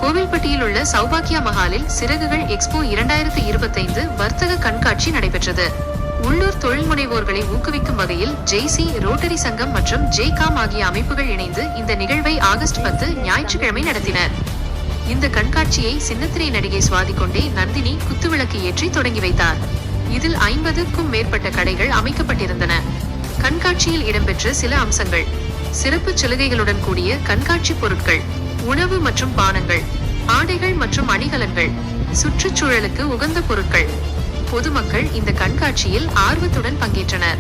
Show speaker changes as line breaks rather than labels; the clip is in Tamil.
கோவில்பட்டியில் உள்ள சௌபாக்கியா மஹாலில் சிறகுகள் எக்ஸ்போ 2025 வர்த்தக கண்காட்சி நடைபெற்றது. உள்ளூர் தொழில் முனைவோர்களை ஊக்குவிக்கும் வகையில் ஜெய்சி, ரோட்டரி சங்கம் மற்றும் ஜேகாம் ஆகிய அமைப்புகள் இணைந்து இந்த நிகழ்வை ஆகஸ்ட் 10 ஞாயிற்றுக்கிழமை நடத்தினர். இந்த கண்காட்சியை சின்னத்திரை நடிகை சுவாதி கொண்டே நந்தினி குத்துவிளக்கு ஏற்றி தொடங்கி வைத்தார். இதில் 50க்கும் மேற்பட்ட கடைகள் அமைக்கப்பட்டிருந்தன. கண்காட்சியில் இடம்பெற்ற சில அம்சங்கள்: சிறப்பு சலுகைகளுடன் கூடிய கண்காட்சி பொருட்கள், உணவு மற்றும் பானங்கள், ஆடைகள் மற்றும் அணிகலன்கள், சுற்றுச்சூழலுக்கு உகந்த பொருட்கள். பொதுமக்கள் இந்த கண்காட்சியில் ஆர்வத்துடன் பங்கேற்றனர்.